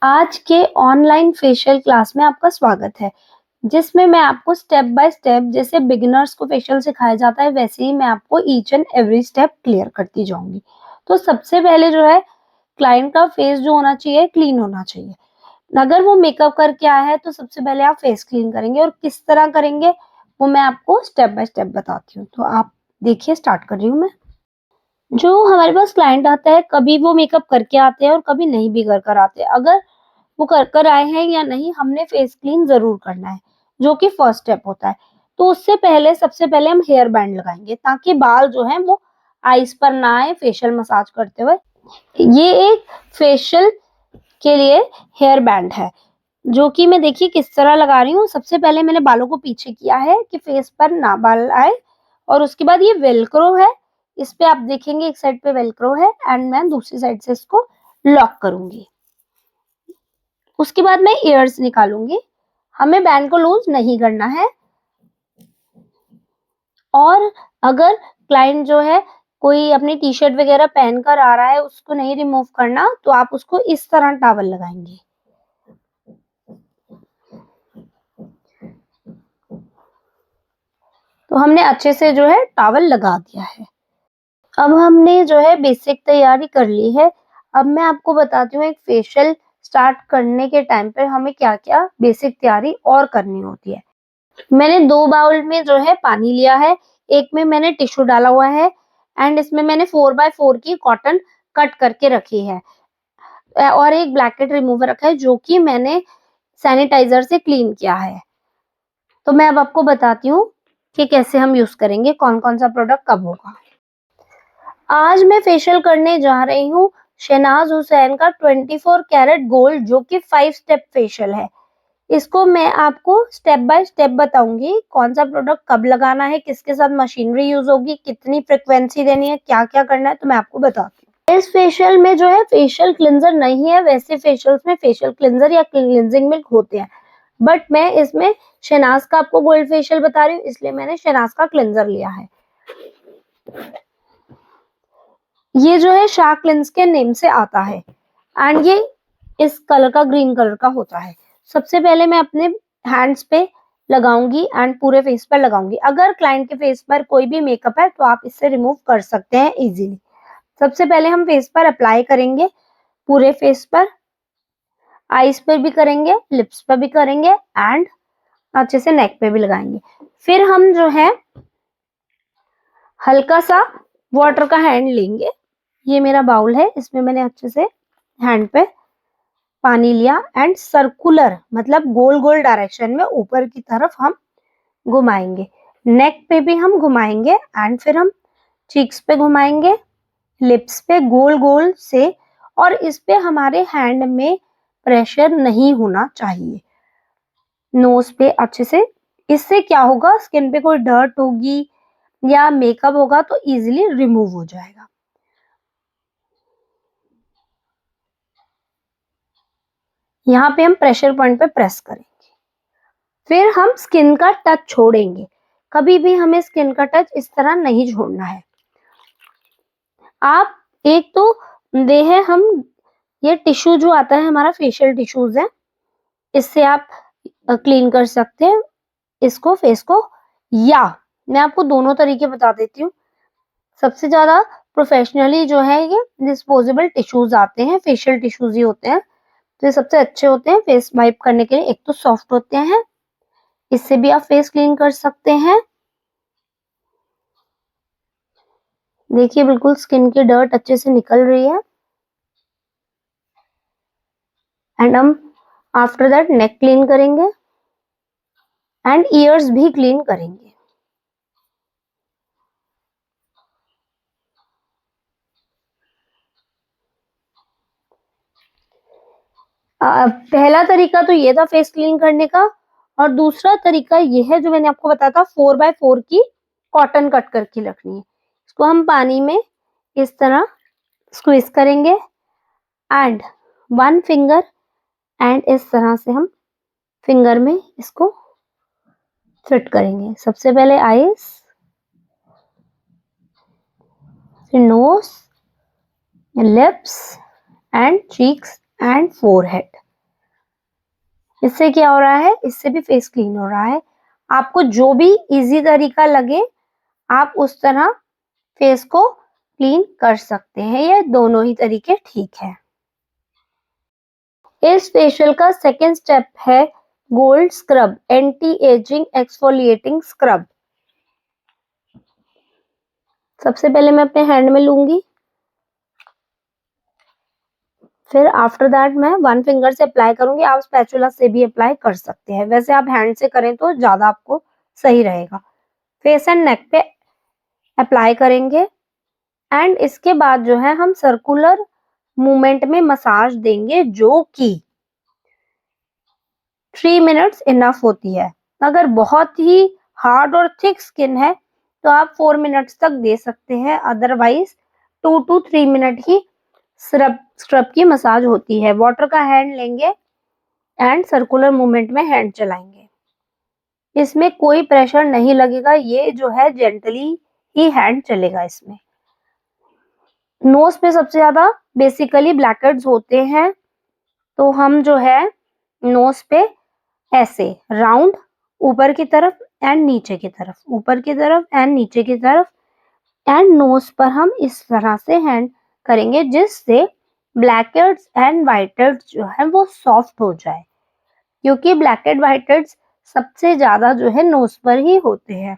आज के online facial class में आपका स्वागत है, जिसमें मैं आपको स्टेप बाय स्टेप जैसे बिगिनर्स को फेशियल सिखाया जाता है वैसे ही मैं आपको each and every step clear करती जाऊंगी। तो सबसे पहले जो है क्लाइंट का फेस जो होना चाहिए क्लीन होना चाहिए। अगर वो मेकअप करके आया है तो सबसे पहले आप फेस क्लीन करेंगे और किस तरह करेंगे वो मैं आपको स्टेप बाय स्टेप बताती हूँ। तो आप देखिए, स्टार्ट कर रही हूँ मैं। जो हमारे पास क्लाइंट आता है कभी वो मेकअप करके आते हैं और कभी नहीं भी कर आते हैं। अगर वो कर आए हैं या नहीं, हमने फेस क्लीन जरूर करना है, जो कि फर्स्ट स्टेप होता है। तो उससे पहले सबसे पहले हम हेयर बैंड लगाएंगे ताकि बाल जो है वो आईज पर ना आए फेशियल मसाज करते हुए। ये एक फेशियल के लिए हेयर बैंड है, जो कि मैं देखिए किस तरह लगा रही हूँ। सबसे पहले मैंने बालों को पीछे किया है कि फेस पर ना बाल आए, और उसके बाद ये वेलक्रो है, इस पे आप देखेंगे एक साइड पे वेलक्रो है एंड मैं दूसरी साइड से इसको लॉक करूंगी। उसके बाद मैं ईयर्स निकालूंगी। हमें बैंड को लूज नहीं करना है। और अगर क्लाइंट जो है कोई अपनी टी शर्ट वगैरह पहन कर आ रहा है, उसको नहीं रिमूव करना, तो आप उसको इस तरह टॉवल लगाएंगे। तो हमने अच्छे से जो है टॉवल लगा दिया है। अब हमने जो है बेसिक तैयारी कर ली है। अब मैं आपको बताती हूँ एक फेशियल स्टार्ट करने के टाइम पर हमें क्या क्या बेसिक तैयारी और करनी होती है। मैंने 2 बाउल में जो है पानी लिया है, एक में मैंने टिश्यू डाला हुआ है एंड इसमें मैंने 4x4 की कॉटन कट करके रखी है, और एक ब्लैकेट रिमूवर रखा है जो कि मैंने सैनिटाइजर से क्लीन किया है। तो मैं अब आपको बताती हूँ कि कैसे हम यूज करेंगे, कौन कौन सा प्रोडक्ट कब होगा। आज मैं फेशियल करने जा रही हूँ शहनाज हुसैन का 24 कैरेट गोल्ड, जो कि 5 स्टेप फेशियल है। इसको मैं आपको स्टेप बाय स्टेप बताऊंगी, कौन सा प्रोडक्ट कब लगाना है, किसके साथ मशीनरी यूज होगी, कितनी फ्रिक्वेंसी देनी है, क्या क्या करना है, तो मैं आपको बताती हूँ। इस फेशियल में जो है फेशियल क्लिंजर नहीं है। वैसे फेशियल्स में फेशियल क्लिंजर या क्लिंजिंग मिल्क होते हैं, बट मैं इसमें शहनाज का आपको गोल्ड फेशियल बता रही हूँ, इसलिए मैंने शहनाज का क्लिंजर लिया है। ये जो है शार्क क्लिंज के नेम से आता है एंड ये इस कलर का ग्रीन कलर का होता है। सबसे पहले मैं अपने हैंड्स पे लगाऊंगी एंड पूरे फेस पर लगाऊंगी। अगर क्लाइंट के फेस पर कोई भी मेकअप है तो आप इससे रिमूव कर सकते हैं इजीली। सबसे पहले हम फेस पर अप्लाई करेंगे, पूरे फेस पर, आईज पर भी करेंगे, लिप्स पर भी करेंगे एंड अच्छे से नेक पे भी लगाएंगे। फिर हम जो है हल्का सा वाटर का हैंड लेंगे। ये मेरा बाउल है, इसमें मैंने अच्छे से हैंड पे पानी लिया एंड सर्कुलर मतलब गोल गोल डायरेक्शन में ऊपर की तरफ हम घुमाएंगे। नेक पे भी हम घुमाएंगे एंड फिर हम चीक्स पे घुमाएंगे, लिप्स पे गोल गोल से, और इस पे हमारे हैंड में प्रेशर नहीं होना चाहिए। नोज पे अच्छे से, इससे क्या होगा, स्किन पे कोई डर्ट होगी या मेकअप होगा तो इजीली रिमूव हो जाएगा। यहाँ पे हम प्रेशर पॉइंट पे प्रेस करेंगे। फिर हम स्किन का टच छोड़ेंगे। कभी भी हमें स्किन का टच इस तरह नहीं छोड़ना है। आप एक तो दे है हम, ये टिश्यू जो आता है हमारा फेशियल टिश्यूज है, इससे आप क्लीन कर सकते हैं इसको, फेस को, या मैं आपको दोनों तरीके बता देती हूँ। सबसे ज्यादा प्रोफेशनली जो है ये डिस्पोजेबल टिश्यूज आते हैं, फेशियल टिश्यूज ही होते हैं, तो ये सबसे अच्छे होते हैं फेस वाइप करने के लिए। एक तो सॉफ्ट होते हैं, इससे भी आप फेस क्लीन कर सकते हैं। देखिए बिल्कुल स्किन की डर्ट अच्छे से निकल रही है एंड हम आफ्टर दैट नेक क्लीन करेंगे एंड ईयर्स भी क्लीन करेंगे। पहला तरीका तो ये था फेस क्लीन करने का, और दूसरा तरीका ये है जो मैंने आपको बताया था, 4x4 की कॉटन कट करके रखनी है। इसको हम पानी में इस तरह स्क्वीज करेंगे एंड 1 फिंगर एंड इस तरह से हम फिंगर में इसको फिट करेंगे। सबसे पहले आईज, फिर nose, lips and cheeks and forehead. इससे क्या हो रहा है, इससे भी फेस क्लीन हो रहा है। आपको जो भी इजी तरीका लगे आप उस तरह फेस को क्लीन कर सकते हैं, ये दोनों ही तरीके ठीक है। इस फेशियल का सेकेंड स्टेप है gold scrub, anti ageing exfoliating scrub. सबसे पहले मैं अपने हैंड में लूंगी, फिर आफ्टर दैट मैं वन फिंगर से अप्लाई करूंगी। आप स्पैचुला से भी अप्लाई कर सकते हैं, वैसे आप हैंड से करें तो ज्यादा आपको सही रहेगा। फेस एंड नेक पे अप्लाई करेंगे एंड इसके बाद जो है हम सर्कुलर मूवमेंट में मसाज देंगे, जो कि 3 मिनट्स इनफ होती है। अगर बहुत ही हार्ड और थिक स्किन है तो आप 4 मिनट्स तक दे सकते हैं, otherwise 2 to 3 minute he scrub की मसाज होती है। वाटर का हैंड लेंगे एंड सर्कुलर मूवमेंट में हैंड चलाएंगे। इसमें कोई प्रेशर नहीं लगेगा, ये जो है जेंटली ही हैंड चलेगा। इसमें नोज पे सबसे ज्यादा बेसिकली ब्लैकहेड्स होते हैं, तो हम जो है नोज पे ऐसे राउंड ऊपर की तरफ एंड नीचे की तरफ, ऊपर की तरफ एंड नीचे की तरफ एंड नोज पर हम इस तरह से हैंड करेंगे, जिससे ब्लैकहेड्स एंड व्हाइटहेड्स जो है वो सॉफ्ट हो जाए, क्योंकि ब्लैकहेड व्हाइटहेड्स सबसे ज्यादा जो है नोज पर ही होते हैं।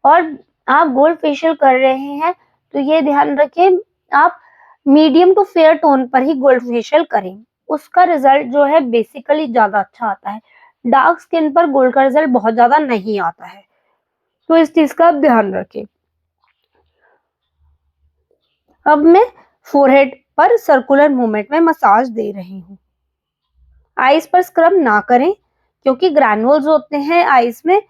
और आप गोल्ड फेशियल कर रहे हैं तो ये ध्यान रखें आप मीडियम टू फेयर टोन पर ही गोल्ड फेशियल करें, उसका रिजल्ट जो है बेसिकली ज्यादा अच्छा आता है। डार्क स्किन पर गोल्ड का रिजल्ट बहुत ज्यादा नहीं आता है, तो इस चीज का आप ध्यान रखें। अब मैं फोरहेड पर सर्कुलर मूवमेंट में मसाज दे रही हूँ। आईज पर स्क्रब ना करें, क्योंकि ग्रैनुल्स होते हैं आईज में,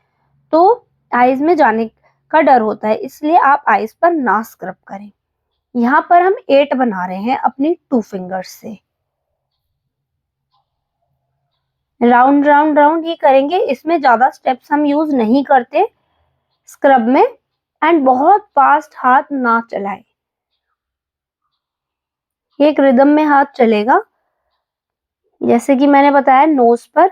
तो आईज में जाने का डर होता है, इसलिए आप आईज पर ना स्क्रब करें। यहाँ पर हम 8 बना रहे हैं अपनी 2 फिंगर्स से। राउंड राउंड राउंड ही करेंगे, इसमें ज्यादा स्टेप्स हम यूज नहीं करते स्क्रब में। एंड बहुत फास्ट हाथ ना चलाएं, एक रिदम में हाथ चलेगा। जैसे कि मैंने बताया नोज पर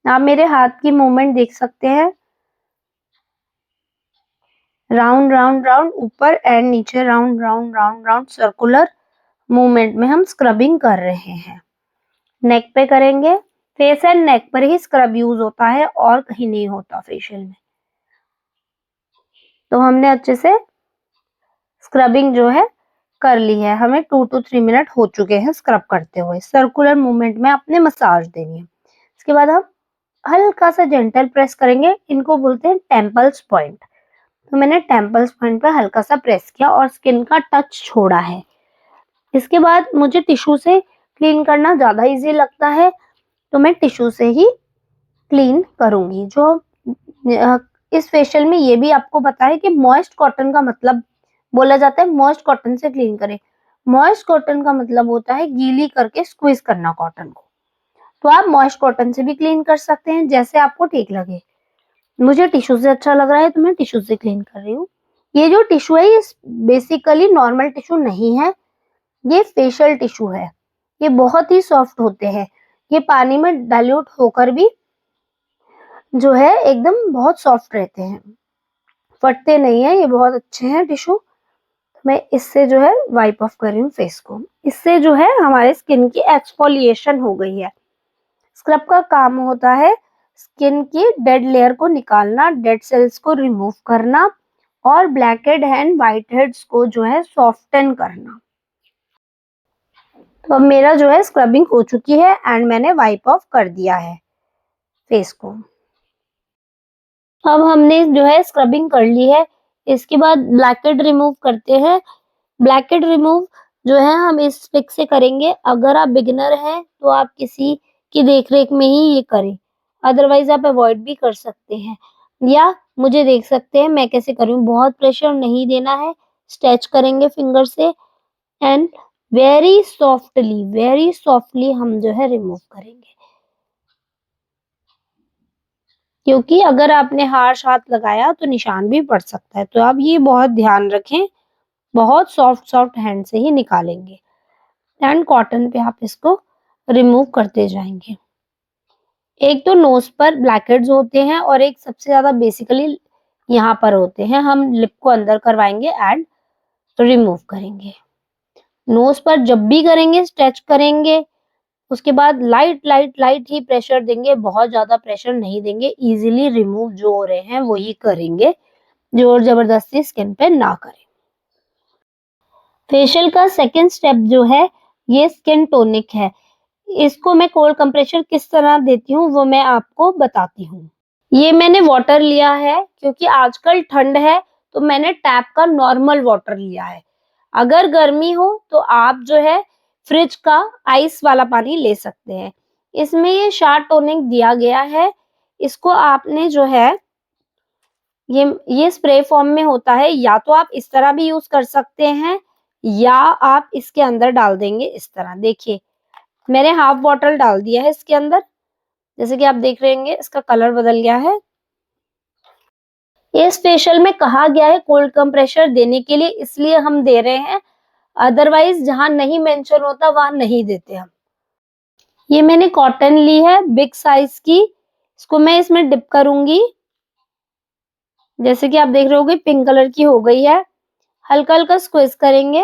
आप मेरे हाथ की मूवमेंट देख सकते हैं, राउंड राउंड राउंड ऊपर एंड नीचे, round round round round circular movement में हम स्क्रबिंग कर रहे हैं। नेक पे करेंगे, फेस एंड नेक पर ही स्क्रब यूज होता है और कहीं नहीं होता फेशियल में। तो हमने अच्छे से स्क्रबिंग जो है कर ली है, हमें 2 to 3 मिनट हो चुके हैं स्क्रब करते हुए। सर्कुलर मूवमेंट में आपने मसाज देनी है। इसके बाद हम हल्का सा जेंटल प्रेस करेंगे, इनको बोलते हैं टेम्पल्स पॉइंट। तो मैंने टेम्पल्स पॉइंट पर हल्का सा प्रेस किया और स्किन का टच छोड़ा है। इसके बाद मुझे टिश्यू से क्लीन करना ज्यादा इजी लगता है, तो मैं टिश्यू से ही क्लीन करूंगी। जो इस फेशियल में ये भी आपको पता है कि मॉइस्ट कॉटन का मतलब बोला जाता है मॉइस्ट कॉटन से क्लीन करें। मॉइस्ट कॉटन का मतलब होता है गीली करके स्क्वीज करना कॉटन को। तो आप मॉइस्ट कॉटन से भी क्लीन कर सकते हैं, जैसे आपको ठीक लगे। मुझे टिश्यू से अच्छा लग रहा है तो मैं टिश्यू से क्लीन कर रही हूँ। ये जो टिश्यू है ये बेसिकली नॉर्मल टिश्यू नहीं है, ये फेशियल टिश्यू है। ये बहुत ही सॉफ्ट होते हैं, ये पानी में डाइल्यूट होकर भी जो है एकदम बहुत सॉफ्ट रहते हैं, फटते नहीं है, ये बहुत अच्छे हैं टिश्यू। मैं इससे जो है वाइप ऑफ कर रही हूँ फेस को। इससे जो है हमारे स्किन की एक्सफोलिएशन हो गई है। स्क्रब का काम होता है स्किन की डेड लेयर को निकालना, डेड सेल्स को रिमूव करना और ब्लैकहेड एंड व्हाइट हेड्स को जो है सॉफ्टन करना। तो अब मेरा जो है स्क्रबिंग हो चुकी है एंड मैंने वाइप ऑफ कर दिया है फेस को। अब हमने जो है स्क्रबिंग कर ली है, इसके बाद ब्लैकहेड रिमूव करते हैं। ब्लैकहेड रिमूव जो है हम इस ट्रिक से करेंगे। अगर आप बिगिनर हैं तो आप किसी की देखरेख में ही ये करें, अदरवाइज आप अवॉइड भी कर सकते हैं या मुझे देख सकते हैं मैं कैसे कर रही हूँ। बहुत प्रेशर नहीं देना है, स्ट्रेच करेंगे फिंगर से एंड वेरी सॉफ्टली हम जो है रिमूव करेंगे, क्योंकि अगर आपने हार्श हाथ लगाया तो निशान भी पड़ सकता है। तो आप ये बहुत ध्यान रखें, बहुत सॉफ्ट हैंड से ही निकालेंगे एंड कॉटन पे आप इसको रिमूव करते जाएंगे। एक तो नोज पर ब्लैकहेड्स होते हैं और एक सबसे ज्यादा बेसिकली यहाँ पर होते हैं। हम लिप को अंदर करवाएंगे एंड रिमूव करेंगे। नोज पर जब भी करेंगे स्ट्रेच करेंगे, उसके बाद लाइट लाइट लाइट ही प्रेशर देंगे, बहुत ज्यादा प्रेशर नहीं देंगे। इजीली रिमूव जो हो रहे हैं वही करेंगे, जोर जबरदस्ती स्किन पे ना करें। फेशियल का सेकेंड स्टेप जो है ये स्किन टोनिक है। इसको मैं कोल्ड कंप्रेशर किस तरह देती हूँ वो मैं आपको बताती हूँ। ये मैंने वाटर लिया है क्योंकि आजकल ठंड है, तो मैंने टैप का नॉर्मल वाटर लिया है। अगर गर्मी हो तो आप जो है फ्रिज का आइस वाला पानी ले सकते हैं। इसमें ये शार टोनिक दिया गया है। इसको आपने जो है ये स्प्रे फॉर्म में होता है, या तो आप इस तरह भी यूज कर सकते हैं या आप इसके अंदर डाल देंगे इस तरह। देखिए मैंने हाफ बॉटल डाल दिया है इसके अंदर, जैसे कि आप देख रहे होंगे इसका कलर बदल गया है। इस फेशियल में कहा गया है कोल्ड कंप्रेशर देने के लिए, इसलिए हम दे रहे हैं, अदरवाइज जहां नहीं मेंशन होता वहां नहीं देते हम। ये मैंने कॉटन ली है बिग साइज की, इसको मैं इसमें डिप करूंगी। जैसे कि आप देख रहे होगे पिंक कलर की हो गई है। हल्का हल्का स्क्वीज करेंगे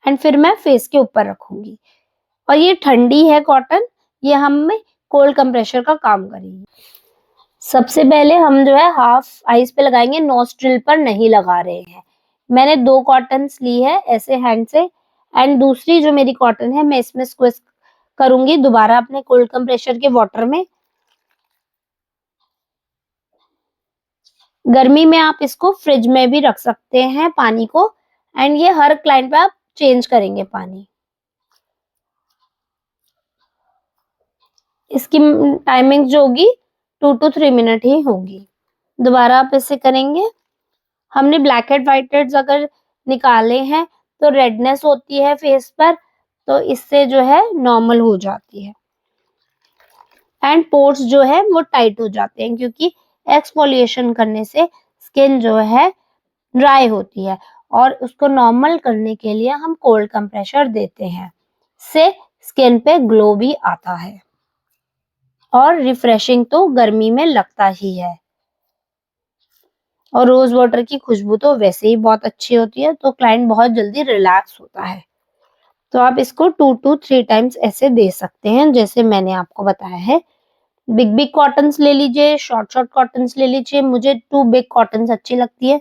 एंड फिर मैं फेस के ऊपर रखूंगी। और ये ठंडी है कॉटन, ये हमें कोल्ड कंप्रेशर का काम करेगी। सबसे पहले हम जो है हाफ आइस पे लगाएंगे, नोस्ट्रिल पर नहीं लगा रहे हैं। मैंने 2 कॉटन्स ली है ऐसे हैंड से, एंड दूसरी जो मेरी कॉटन है मैं इसमें स्क्वीज करूंगी दोबारा अपने कोल्ड कंप्रेशर के वाटर में। गर्मी में आप इसको फ्रिज में भी रख सकते हैं पानी को, एंड ये हर क्लाइंट पे आप चेंज करेंगे पानी। इसकी टाइमिंग जो होगी 2 to 3 मिनट ही होगी। दोबारा आप इसे करेंगे। हमने ब्लैक हेड व्हाइट हेड्स अगर निकाले हैं तो रेडनेस होती है फेस पर, तो इससे जो है नॉर्मल हो जाती है। एंड पोर्स जो है वो टाइट हो जाते हैं क्योंकि एक्सफोलिएशन करने से स्किन जो है ड्राई होती है, और उसको नॉर्मल करने के लिए हम कोल्ड कंप्रेशर देते हैं। इससे स्किन पे ग्लो भी आता है और रिफ्रेशिंग तो गर्मी में लगता ही है। और रोज वाटर की खुशबू तो वैसे ही बहुत अच्छी होती है, तो क्लाइंट बहुत जल्दी रिलैक्स होता है। तो आप इसको 2 to 3 टाइम्स ऐसे दे सकते हैं जैसे मैंने आपको बताया है। बिग बिग कॉटन्स ले लीजिए, शॉर्ट शॉर्ट कॉटन्स ले लीजिए। मुझे 2 बिग कॉटन्स अच्छी लगती है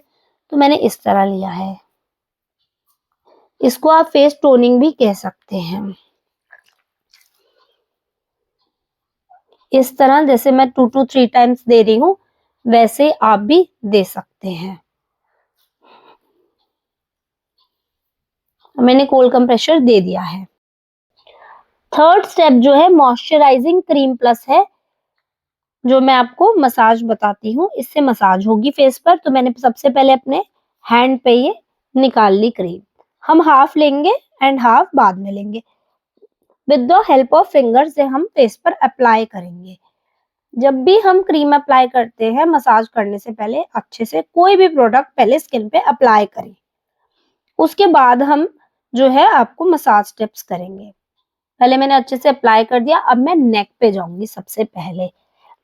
तो मैंने इस तरह लिया है। इसको आप फेस टोनिंग भी कह सकते हैं। इस तरह जैसे मैं 2 to 3 टाइम्स दे रही हूँ वैसे आप भी दे सकते हैं। मैंने कोल्ड कंप्रेशर दे दिया है। थर्ड स्टेप जो है मॉइस्चराइजिंग क्रीम प्लस है, जो मैं आपको मसाज बताती हूँ। इससे मसाज होगी फेस पर। तो मैंने सबसे पहले अपने हैंड पे ये निकाल ली क्रीम। हम हाफ लेंगे एंड हाफ बाद में लेंगे। With the help of finger से हम फेस पर अप्लाई करेंगे। जब भी हम क्रीम अप्लाई करते हैं मसाज करने से पहले अच्छे से कोई भी प्रोडक्ट पहले स्किन पे अप्लाई करें, उसके बाद हम जो है आपको मसाज टिप्स करेंगे। पहले मैंने अच्छे से अप्लाई कर दिया, अब मैं नेक पे जाऊंगी। सबसे पहले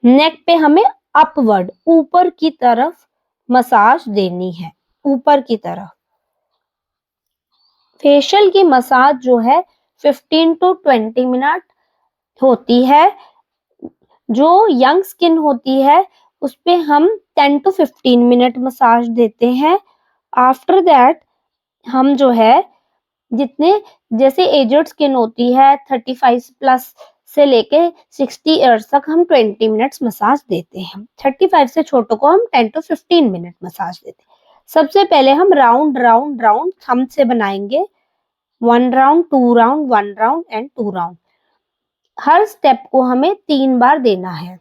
नेक पे हमें अपवर्ड ऊपर की तरफ मसाज देनी है, ऊपर की तरफ। फेशियल की मसाज जो है 15 to 20 मिनट होती है। जो यंग स्किन होती है उस पे हम 10 to 15 मिनट मसाज देते हैं। आफ्टर दैट हम जो है जितने जैसे एजड स्किन होती है 35 प्लस से लेके 60 इयर्स तक हम 20 मिनट्स मसाज देते हैं। 35 से छोटों को हम 10 to 15 मिनट मसाज देते हैं। सबसे पहले हम राउंड राउंड राउंड थंब से बनाएंगे। 1 round, 2 round, 1 round and 2 round. Her step को हमें 3 बार देना है।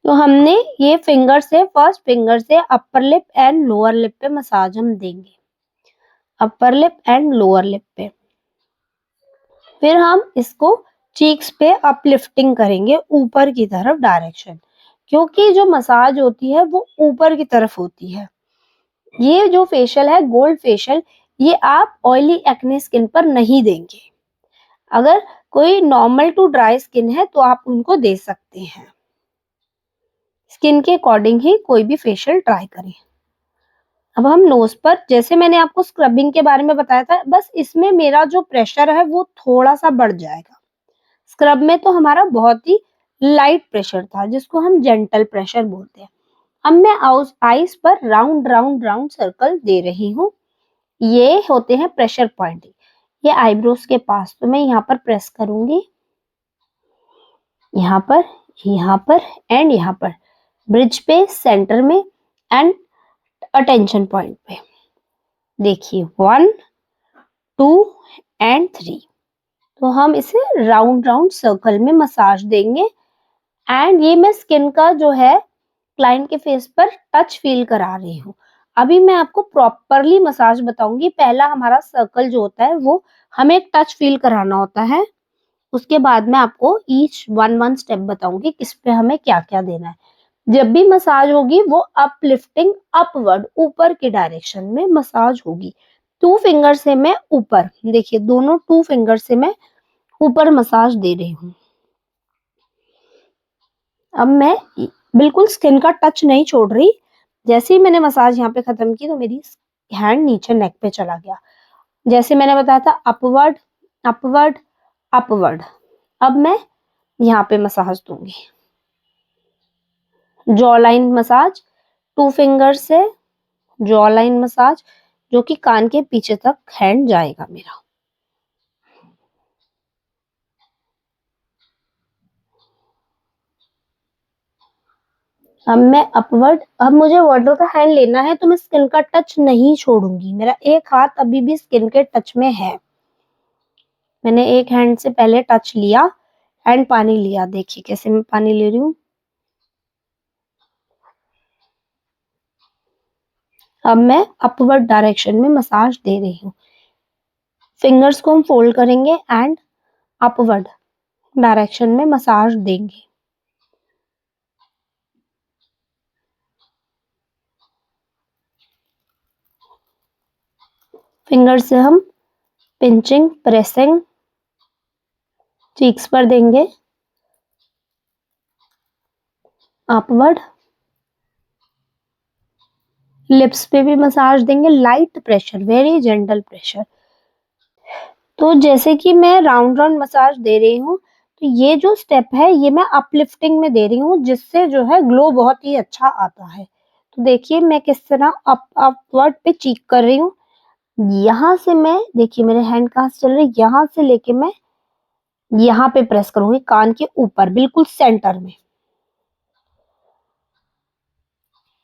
तो हमने ये फिंगर से, फर्स्ट फिंगर से upper lip and lower lip पे मसाज हम देंगे। Upper lip and lower lip पे। फिर हम इसको चीक्स पे अपलिफ्टिंग करेंगे ऊपर की तरफ डायरेक्शन, क्योंकि जो मसाज होती है वो ऊपर की तरफ होती है। ये जो फेशियल है गोल्ड फेशियल, ये आप ऑयली एक्ने स्किन पर नहीं देंगे। अगर कोई नॉर्मल टू ड्राई स्किन है तो आप उनको दे सकते हैं। स्किन के अकॉर्डिंग ही कोई भी फेशियल ट्राई करें। अब हम नोज पर, जैसे मैंने आपको स्क्रबिंग के बारे में बताया था, बस इसमें मेरा जो प्रेशर है वो थोड़ा सा बढ़ जाएगा। स्क्रब में तो हमारा बहुत ही लाइट प्रेशर था, जिसको हम जेंटल प्रेशर बोलते हैं। अब मैं आईज पर राउंड राउंड राउंड सर्कल दे रही हूँ। ये होते हैं प्रेशर पॉइंट। ये आईब्रोज के पास, तो मैं यहाँ पर प्रेस करूंगी, यहाँ पर, यहाँ पर एंड यहाँ पर, ब्रिज पे, सेंटर में एंड अटेंशन पॉइंट पे। देखिए 1 2 एंड 3। तो हम इसे राउंड राउंड सर्कल में मसाज देंगे। एंड ये मैं स्किन का जो है क्लाइंट के फेस पर टच फील करा रही हूँ। अभी मैं आपको प्रॉपरली मसाज बताऊंगी। पहला हमारा सर्कल जो होता है वो हमें एक टच फील कराना होता है। उसके बाद मैं आपको ईच वन स्टेप बताऊंगी किस पे हमें क्या क्या देना है। जब भी मसाज होगी वो अपलिफ्टिंग, अपवर्ड, ऊपर की डायरेक्शन में मसाज होगी। 2 फिंगर से मैं ऊपर, देखिए दोनों 2 फिंगर से मैं ऊपर मसाज दे रही हूँ। अब मैं बिल्कुल स्किन का टच नहीं छोड़ रही। जैसे ही मैंने मसाज यहाँ पे खत्म की तो मेरी हैंड नीचे नेक पे चला गया। जैसे मैंने बताया था, अपवर्ड अपवर्ड अपवर्ड। अब मैं यहाँ पे मसाज दूंगी, जॉ लाइन मसाज, 2 फिंगर से जॉ लाइन मसाज, जो कि कान के पीछे तक हैंड जाएगा मेरा। अब मैं अपवर्ड, अब मुझे वाटर का हैंड लेना है तो मैं स्किन का टच नहीं छोड़ूंगी। मेरा एक हाथ अभी भी स्किन के टच में है। मैंने एक हैंड से पहले टच लिया एंड पानी लिया। देखिए कैसे मैं पानी ले रही हूँ। अब मैं अपवर्ड डायरेक्शन में मसाज दे रही हूँ। फिंगर्स को हम फोल्ड करेंगे एंड अपवर्ड डायरेक्शन में मसाज देंगे। फिंगर से हम पिंचिंग, प्रेसिंग चीक्स पर देंगे, अपवर्ड। लिप्स पे भी मसाज देंगे, light pressure, very gentle pressure. तो जैसे कि मैं राउंड राउंड मसाज दे रही हूँ, तो ये जो स्टेप है ये मैं अपलिफ्टिंग में दे रही हूँ, जिससे जो है ग्लो बहुत ही अच्छा आता है। तो देखिए मैं किस तरह अपवर्ड पे चीक कर रही हूँ। यहाँ से मैं, देखिए मेरे हैंड कहाँ से चल रही है, यहाँ से लेके मैं यहाँ पे प्रेस करूंगी कान के ऊपर, बिल्कुल सेंटर में।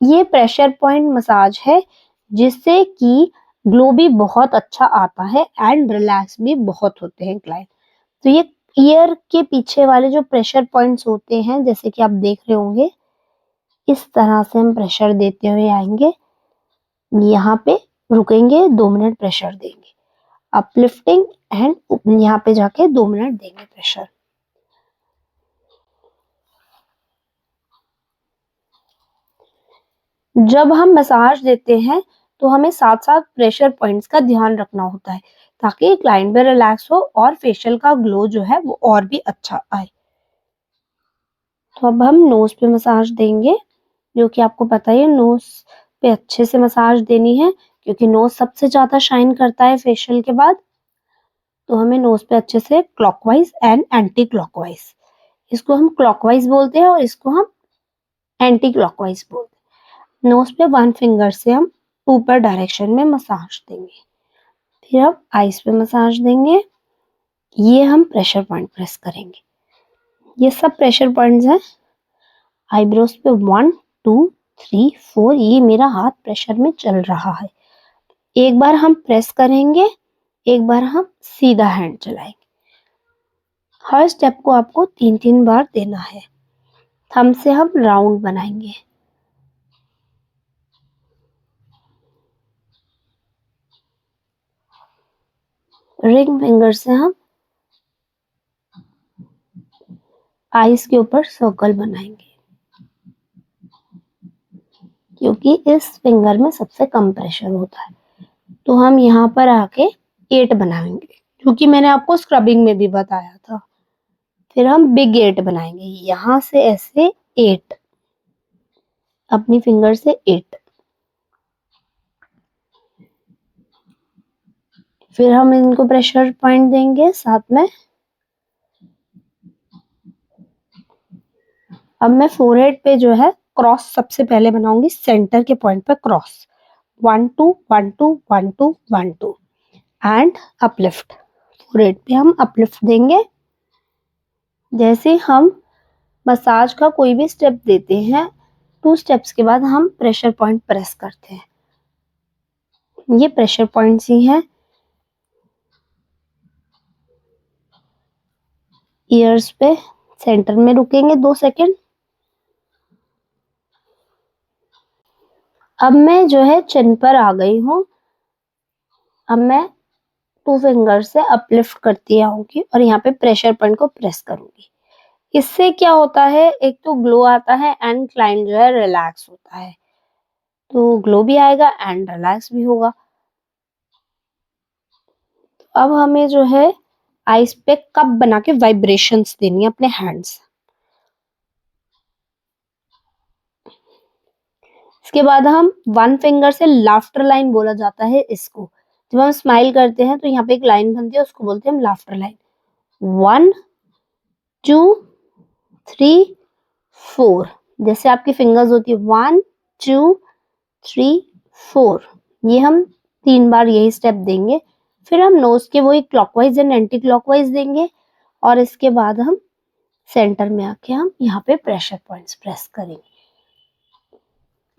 ये प्रेशर पॉइंट मसाज है, जिससे कि ग्लो भी बहुत अच्छा आता है एंड रिलैक्स भी बहुत होते हैं क्लाइंट। तो ये ईयर के पीछे वाले जो प्रेशर पॉइंट्स होते हैं, जैसे कि आप देख रहे होंगे, इस तरह से हम प्रेशर देते हुए आएंगे। यहाँ पे रुकेंगे, 2 मिनट प्रेशर देंगे, अपलिफ्टिंग एंड यहाँ पे जाके 2 मिनट देंगे प्रेशर। जब हम मसाज देते हैं तो हमें साथ साथ प्रेशर पॉइंट्स का ध्यान रखना होता है, ताकि क्लाइंट भी रिलैक्स हो और फेशियल का ग्लो जो है वो और भी अच्छा आए। तो अब हम नोज पे मसाज देंगे, जो कि आपको पता ही है नोज पे अच्छे से मसाज देनी है, क्योंकि नोज सबसे ज्यादा शाइन करता है फेशियल के बाद। तो हमें नोज पे अच्छे से क्लॉकवाइज एंड एंटी क्लॉकवाइज, इसको हम क्लॉकवाइज बोलते हैं और इसको हम एंटी क्लॉकवाइज बोलते हैं। नोज पे 1 फिंगर से हम ऊपर डायरेक्शन में मसाज देंगे। फिर अब आईज पे मसाज देंगे। ये हम प्रेशर पॉइंट प्रेस करेंगे। ये सब प्रेशर पॉइंट्स हैं। आईब्रोज पे 1 2 3 4, ये मेरा हाथ प्रेशर में चल रहा है। एक बार हम प्रेस करेंगे, एक बार हम सीधा हैंड चलाएंगे। हर स्टेप को आपको 3-3 बार देना है। थंब से हम राउंड बनाएंगे, रिंग फिंगर से हम आईज के ऊपर सर्कल बनाएंगे, क्योंकि इस फिंगर में सबसे कम प्रेशर होता है। तो हम यहाँ पर आके 8 बनाएंगे, जो कि मैंने आपको स्क्रबिंग में भी बताया था। फिर हम बिग 8 बनाएंगे, यहाँ से ऐसे 8, अपनी फिंगर से 8। फिर हम इनको प्रेशर पॉइंट देंगे साथ में। अब मैं फोरहेड पे जो है क्रॉस सबसे पहले बनाऊंगी, सेंटर के पॉइंट पे क्रॉस, 1 2 1 2 1 2 1 2 एंड अपलिफ्ट। फोरहेड पे हम अपलिफ्ट देंगे। जैसे हम मसाज का कोई भी स्टेप देते हैं, 2 स्टेप्स के बाद हम प्रेशर पॉइंट प्रेस करते हैं। ये प्रेशर पॉइंट्स ही हैं। ईयर्स पे सेंटर में रुकेंगे 2 सेकेंड। अब मैं जो है चिन पर आ गई हूँ। अब मैं 2 फिंगर से अपलिफ्ट करती आऊंगी और यहाँ पे प्रेशर पॉइंट को प्रेस करूंगी। इससे क्या होता है, एक तो ग्लो आता है एंड क्लाइंट जो है रिलैक्स होता है। तो ग्लो भी आएगा एंड रिलैक्स भी होगा। तो अब हमें जो है आइस पे कप बना के वाइब्रेशंस देनी है अपने हैंड्स। इसके बाद हम 1 फिंगर से लाफ्टर लाइन बोला जाता है इसको। जब हम स्माइल करते हैं तो यहाँ पे एक लाइन बनती है, उसको बोलते हैं हम लाफ्टर लाइन। 1 2 3 4, जैसे आपकी फिंगर्स होती है 1 2 3 4, ये हम 3 बार यही स्टेप देंगे। फिर हम नोज के वही क्लॉकवाइज एंड एंटी क्लॉकवाइज देंगे और इसके बाद हम सेंटर में आके हम यहाँ पे प्रेशर पॉइंट्स प्रेस करेंगे।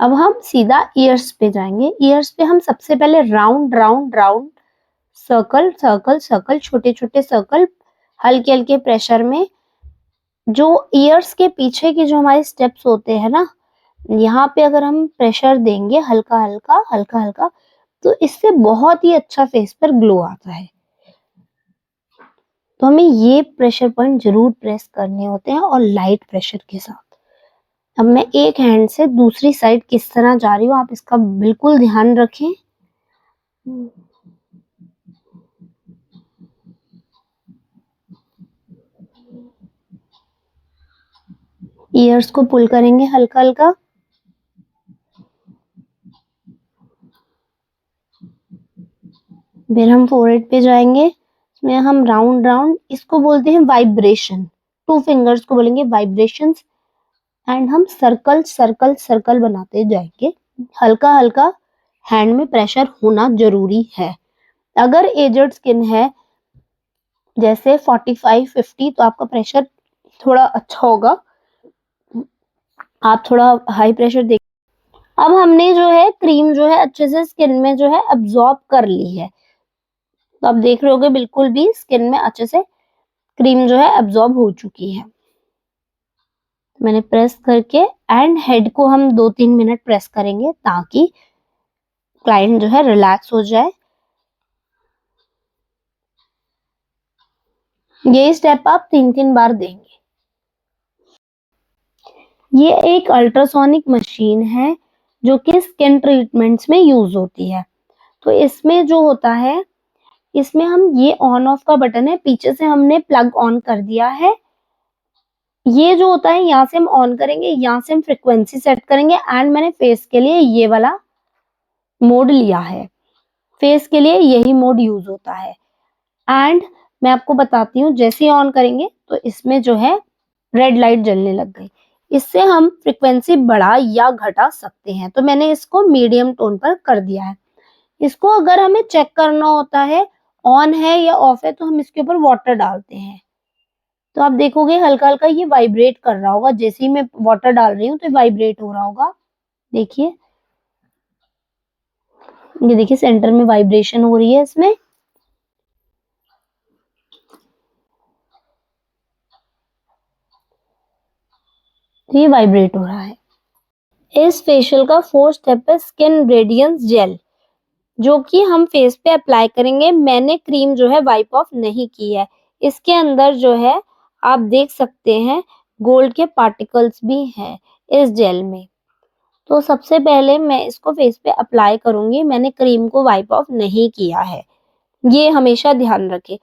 अब हम सीधा ईयर्स पे जाएंगे। ईयर्स पे हम सबसे पहले round round round, circle circle circle, छोटे छोटे सर्कल, हल्के हल्के प्रेशर में। जो ईयर्स के पीछे के जो हमारे स्टेप्स होते हैं ना, यहाँ पे अगर हम प्रेशर देंगे हल्का हल्का हल्का हल्का, तो इससे बहुत ही अच्छा फेस पर ग्लो आता है। तो हमें ये प्रेशर पॉइंट जरूर प्रेस करने होते हैं और लाइट प्रेशर के साथ। अब मैं एक हैंड से दूसरी साइड किस तरह जा रही हूँ, आप इसका बिल्कुल ध्यान रखें। ईयर्स को पुल करेंगे हल्का हल्का। फिर हम फोरहेड पे जाएंगे, इसमें हम राउंड राउंड, इसको बोलते हैं वाइब्रेशन। 2 फिंगर्स को बोलेंगे वाइब्रेशंस एंड हम सर्कल सर्कल सर्कल बनाते जाएंगे। हल्का हल्का हैंड में प्रेशर होना जरूरी है। अगर एजड स्किन है जैसे 45 50, तो आपका प्रेशर थोड़ा अच्छा होगा, आप थोड़ा हाई प्रेशर देख। अब हमने जो है क्रीम जो है अच्छे से स्किन में जो है अब्सॉर्ब कर ली है। तो आप देख रहे होगे बिल्कुल भी स्किन में अच्छे से क्रीम जो है अब्सॉर्ब हो चुकी है। मैंने प्रेस करके एंड हेड को हम 2-3 मिनट प्रेस करेंगे ताकि क्लाइंट जो है रिलैक्स हो जाए। ये स्टेप आप 3-3 बार देंगे। ये एक अल्ट्रासोनिक मशीन है जो कि स्किन ट्रीटमेंट्स में यूज होती है। तो इसमें जो होता है, इसमें हम ये ऑन ऑफ का बटन है, पीछे से हमने प्लग ऑन कर दिया है। ये जो होता है यहाँ से हम ऑन करेंगे, यहाँ से हम फ्रिक्वेंसी सेट करेंगे एंड मैंने फेस के लिए ये वाला मोड लिया है। फेस के लिए यही मोड यूज होता है। एंड मैं आपको बताती हूँ, जैसे ही ऑन करेंगे तो इसमें जो है रेड लाइट जलने लग गई। इससे हम फ्रिक्वेंसी बढ़ा या घटा सकते हैं। तो मैंने इसको मीडियम टोन पर कर दिया है। इसको अगर हमें चेक करना होता है ऑन है या ऑफ है, तो हम इसके ऊपर वाटर डालते हैं। तो आप देखोगे हल्का हल्का ये वाइब्रेट कर रहा होगा। जैसे ही मैं वाटर डाल रही हूँ तो वाइब्रेट हो रहा होगा। देखिए, ये देखिए सेंटर में वाइब्रेशन हो रही है इसमें। तो ये वाइब्रेट हो रहा है। इस फेशियल का 4th स्टेप है स्किन रेडियंस जेल, जो कि हम फेस पे अप्लाई करेंगे। मैंने क्रीम जो है वाइप ऑफ नहीं की है। इसके अंदर जो है आप देख सकते हैं गोल्ड के पार्टिकल्स भी हैं इस जेल में। तो सबसे पहले मैं इसको फेस पे अप्लाई करूंगी। मैंने क्रीम को वाइप ऑफ नहीं किया है, ये हमेशा ध्यान रखें।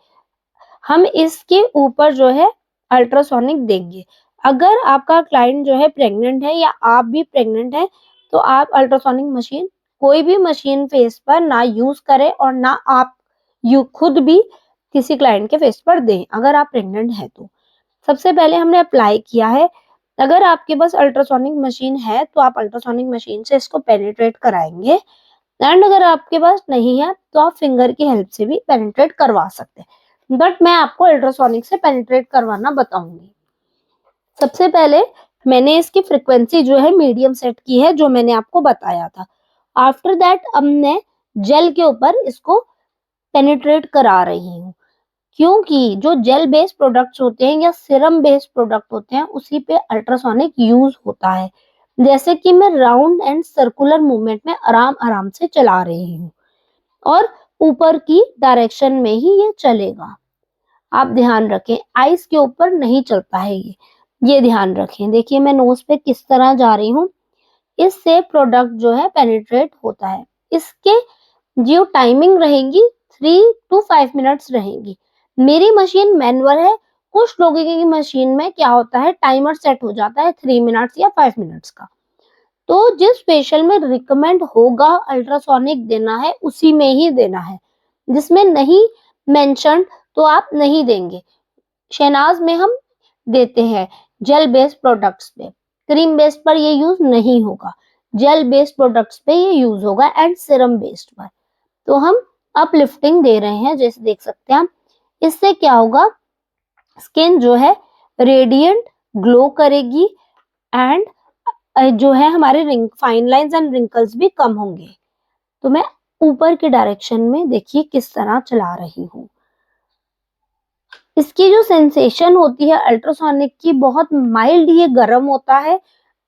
हम इसके ऊपर जो है अल्ट्रासोनिक देंगे। अगर आपका क्लाइंट जो है प्रेग्नेंट है या आप भी प्रेग्नेंट है, तो आप अल्ट्रासोनिक मशीन, कोई भी मशीन फेस पर ना यूज करें और ना आप खुद भी किसी क्लाइंट के फेस पर दें अगर आप प्रेग्नेंट है तो। सबसे पहले हमने अप्लाई किया है। अगर आपके पास अल्ट्रासोनिक मशीन है तो आप अल्ट्रासोनिक मशीन से इसको पेनिट्रेट कराएंगे, एंड अगर आपके पास नहीं है तो आप फिंगर की हेल्प से भी पेनिट्रेट करवा सकते हैं, बट मैं आपको अल्ट्रासोनिक से पेनिट्रेट करवाना बताऊंगी। सबसे पहले मैंने इसकी फ्रीक्वेंसी जो है मीडियम सेट की है, जो मैंने आपको बताया था। आफ्टर दैट अब मैं जेल के ऊपर इसको पेनिट्रेट करा रही हूँ, क्योंकि जो जेल बेस्ड प्रोडक्ट्स होते हैं या सीरम बेस्ड प्रोडक्ट होते हैं उसी पे अल्ट्रासोनिक यूज होता है। जैसे कि मैं राउंड एंड सर्कुलर मूवमेंट में आराम आराम से चला रही हूँ और ऊपर की डायरेक्शन में ही ये चलेगा। आप ध्यान रखें, आइस के ऊपर नहीं चलता है ये ध्यान रखें। देखिए मैं नोज पे किस तरह जा रही हूँ, इससे प्रोडक्ट जो है पेनिट्रेट होता है। इसके जो टाइमिंग रहेगी 3 to 5 मिनट्स रहेगी। मेरी मशीन मैनुअल है, कुछ लोगों की मशीन में क्या होता है टाइमर सेट हो जाता है 3 मिनट्स या 5 मिनट्स का। तो जिस फेशियल में रिकमेंड होगा अल्ट्रासोनिक देना है उसी में ही देना है, जिसमें नहीं मेंशन तो आप नहीं देंगे। शहनाज में हम देते हैं जेल बेस्ड प्रोडक्ट्स पे, क्रीम बेस्ड पर ये यूज नहीं होगा, जेल बेस्ड प्रोडक्ट्स पे ये यूज होगा एंड सीरम बेस्ड पर। तो हम अपलिफ्टिंग दे रहे हैं, जैसे देख सकते हैं हम। इससे क्या होगा, स्किन जो है रेडिएंट ग्लो करेगी एंड जो है हमारे फाइन लाइंस एंड रिंकल्स भी कम होंगे। तो मैं ऊपर के डायरेक्शन में देखिए किस तरह चला रही हूँ। इसकी जो सेंसेशन होती है अल्ट्रासोनिक की बहुत माइल्ड, ये गर्म होता है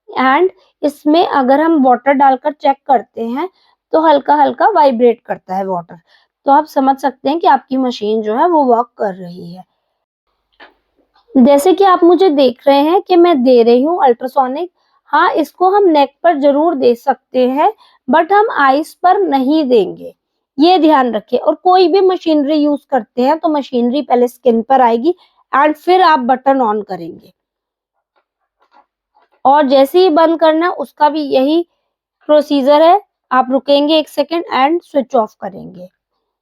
एंड इसमें अगर हम वाटर डालकर चेक करते हैं तो हल्का हल्का वाइब्रेट करता है वाटर। तो आप समझ सकते हैं कि आपकी मशीन जो है वो वर्क कर रही है। जैसे कि आप मुझे देख रहे हैं कि मैं दे रही हूँ अल्ट्रासोनिक। हाँ, इसको हम नेक पर जरूर दे सकते हैं, बट हम आइस पर नहीं देंगे, ये ध्यान रखें। और कोई भी मशीनरी यूज करते हैं तो मशीनरी पहले स्किन पर आएगी एंड फिर आप बटन ऑन करेंगे, और जैसे ही बंद करना उसका भी यही प्रोसीजर है। आप रुकेंगे 1 सेकेंड एंड स्विच ऑफ करेंगे।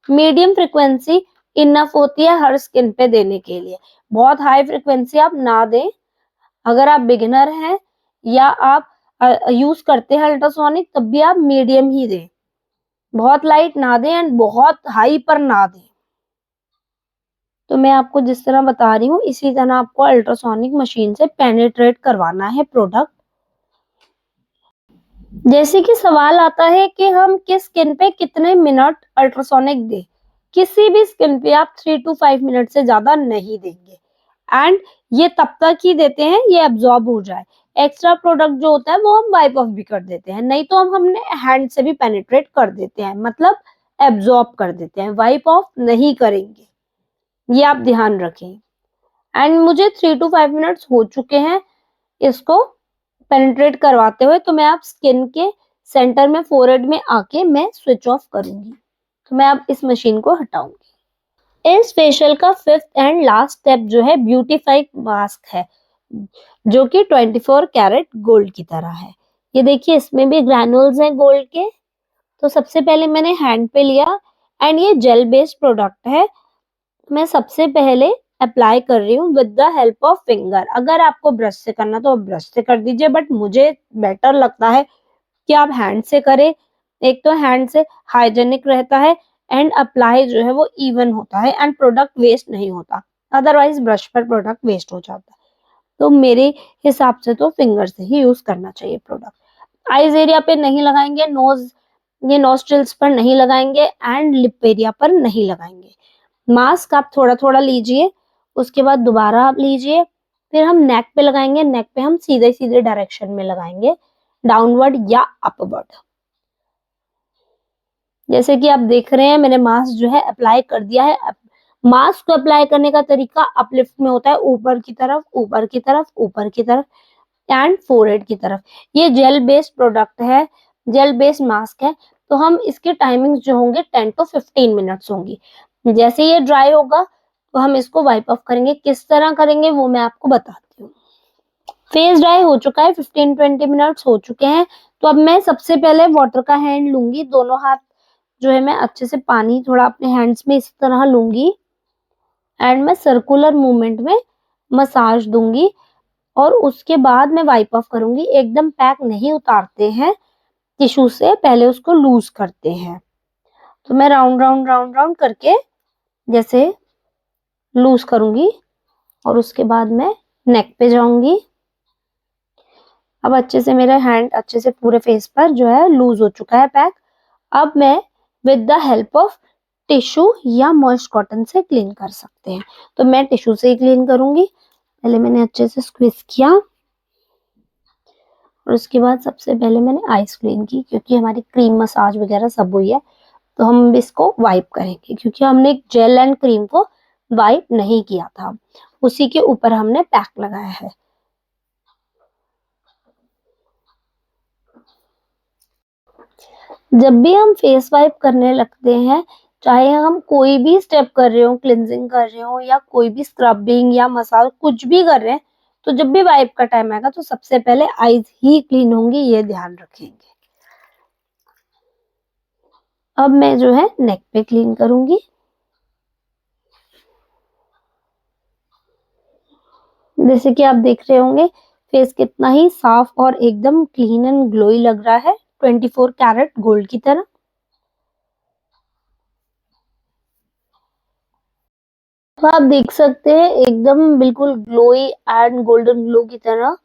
मीडियम फ्रिक्वेंसी इनफ होती है हर स्किन पे देने के लिए, बहुत हाई फ्रिक्वेंसी आप ना दें। अगर आप बिगिनर हैं या आप यूज करते हैं अल्ट्रासोनिक तब भी आप मीडियम ही दें, बहुत लाइट ना दें एंड बहुत हाई पर ना दें। तो मैं आपको जिस तरह बता रही हूँ इसी तरह आपको अल्ट्रासोनिक मशीन से पेनिट्रेट करवाना है प्रोडक्ट। जैसे कि सवाल आता है कि हम किस स्किन पे कितने मिनट अल्ट्रासोनिक दें। किसी भी स्किन पे आप 3 to 5 मिनट से ज्यादा नहीं देंगे एंड ये तब तक ही देते हैं ये एब्जॉर्ब हो जाए। एक्स्ट्रा प्रोडक्ट जो होता है वो हम वाइप ऑफ भी कर देते हैं, नहीं तो हम हमने हैंड से भी पेनिट्रेट कर देते हैं, मतलब एब्जॉर्ब कर देते हैं, वाइप ऑफ नहीं करेंगे, ये आप ध्यान रखें। एंड मुझे 3 to 5 मिनट्स हो चुके हैं इसको पेनिट्रेट करवाते हुए। तो मैं आप स्किन के सेंटर में फोरहेड में आके मैं स्विच ऑफ करूंगी। तो मैं अब इस मशीन को हटाऊंगी। इस फेशियल का 5th एंड लास्ट स्टेप जो है ब्यूटीफाई मास्क है, जो कि 24 कैरेट गोल्ड की तरह है। ये देखिए इसमें भी ग्रैनुल्स हैं गोल्ड के। तो सबसे पहले मैंने हैंड पे लिया एंड ये जेल बेस्ड प्रोडक्ट है। मैं सबसे पहले अप्लाई कर रही हूँ with the help of finger. अगर आपको ब्रश से करना तो ब्रश से कर दीजिए, बट मुझे बेटर लगता है कि आप हैंड से करें। एक तो हैंड से हाइजेनिक रहता है एंड अप्लाई जो है वो इवन होता है एंड प्रोडक्ट वेस्ट नहीं होता, अदरवाइज ब्रश पर प्रोडक्ट वेस्ट हो जाता है। तो मेरे हिसाब से तो फिंगर से ही यूज करना चाहिए प्रोडक्ट। आईज एरिया पे नहीं लगाएंगे, ये नोस्ट्रिल्स पर नहीं लगाएंगे एंड लिप एरिया पर नहीं लगाएंगे। मास्क आप थोड़ा थोड़ा लीजिए, उसके बाद दोबारा आप लीजिए, फिर हम नेक पे लगाएंगे। नेक पे हम सीधे सीधे डायरेक्शन में लगाएंगे, डाउनवर्ड या अपवर्ड। जैसे कि आप देख रहे हैं मैंने मास्क जो है अप्लाई कर दिया है। मास्क को अप्लाई करने का तरीका अपलिफ्ट में होता है, ऊपर की तरफ ऊपर की तरफ ऊपर की तरफ। एंड फोरहेड की तरफ। ये जेल बेस्ड प्रोडक्ट है, जेल बेस्ड मास्क है, तो हम इसके टाइमिंग्स जो होंगे 10 to 15 मिनट्स होंगी। जैसे ये ड्राई होगा तो हम इसको वाइप ऑफ करेंगे। किस तरह करेंगे वो मैं आपको बताती हूँ। फेस ड्राई हो चुका है, 15-20 मिनट्स हो चुके हैं। तो अब मैं सबसे पहले वाटर का हैंड लूंगी, दोनों हाथ जो है मैं अच्छे से पानी थोड़ा अपने हैंड्स में इस तरह लूंगी एंड मैं सर्कुलर मूवमेंट में मसाज दूंगी और उसके बाद मैं वाइप ऑफ करूंगी। एकदम पैक नहीं उतारते हैं टिश्यू से, पहले उसको लूज करते हैं। तो मैं राउंड राउंड राउंड राउंड करके जैसे लूज करूंगी और उसके बाद मैं नेक पे जाऊंगी। अब अच्छे से मेरा हैंड अच्छे से पूरे फेस पर जो है लूज हो चुका है पैक। अब मैं with the help of tissue या मॉइस्ट कॉटन से क्लीन कर सकते हैं। तो मैं टिश्यू से ही क्लीन करूंगी। पहले मैंने अच्छे से स्क्वीज किया और उसके बाद सबसे पहले मैंने आइस क्लीन की, क्योंकि हमारी क्रीम मसाज वगैरह सब हुई है। तो हम इसको वाइप करेंगे, क्योंकि हमने जेल एंड क्रीम को वाइप नहीं किया था, उसी के ऊपर हमने पैक लगाया है। जब भी हम फेस वाइप करने लगते हैं, चाहे हम कोई भी स्टेप कर रहे हो, क्लिनजिंग कर रहे हो या कोई भी स्क्रबिंग या मसाज कुछ भी कर रहे हैं, तो जब भी वाइप का टाइम आएगा तो सबसे पहले आईज ही क्लीन होंगी, ये ध्यान रखेंगे। अब मैं जो है नेक पे क्लीन करूंगी। जैसे कि आप देख रहे होंगे फेस कितना ही साफ और एकदम क्लीन एंड ग्लोई लग रहा है, 24 कैरेट गोल्ड की तरह। तो आप देख सकते हैं एकदम बिल्कुल ग्लोई एंड गोल्डन ग्लो की तरह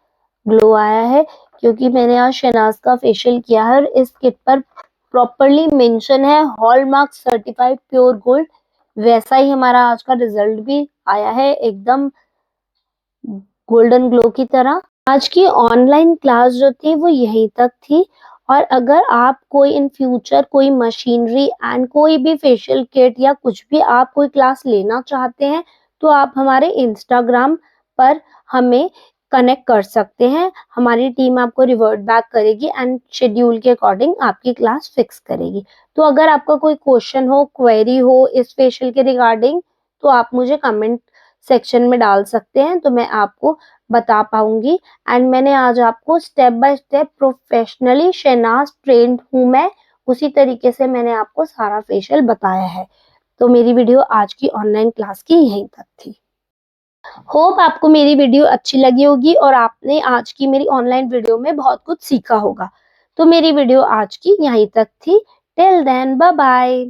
ग्लो आया है, क्योंकि मैंने आज शहनाज का फेशियल किया है और इस किट पर प्रॉपरली मेंशन है हॉलमार्क सर्टिफाइड प्योर गोल्ड। वैसा ही हमारा आज का रिजल्ट भी आया है, एकदम गोल्डन ग्लो की तरह। आज की ऑनलाइन क्लास जो थी वो यहीं तक थी, और अगर आप कोई इन फ्यूचर कोई मशीनरी एंड कोई भी फेशियल किट या कुछ भी आप कोई क्लास लेना चाहते हैं, तो आप हमारे इंस्टाग्राम पर हमें कनेक्ट कर सकते हैं। हमारी टीम आपको रिवर्ट बैक करेगी एंड शेड्यूल के अकॉर्डिंग आपकी क्लास फिक्स करेगी। तो अगर आपका कोई क्वेश्चन हो, क्वेरी हो इस फेशियल के रिगार्डिंग, तो आप मुझे कमेंट सेक्शन में डाल सकते हैं, तो मैं आपको बता पाऊंगी। एंड मैंने आज आपको step by step professionally Shahnaz trained हूँ मैं, उसी तरीके से मैंने आपको सारा फेशियल बताया है। तो मेरी वीडियो आज की ऑनलाइन क्लास की यहीं तक थी। होप आपको मेरी वीडियो अच्छी लगी होगी और आपने आज की मेरी ऑनलाइन वीडियो में बहुत कुछ सीखा होगा। तो मेरी वीडियो आज की यहीं तक थी। Till then bye bye.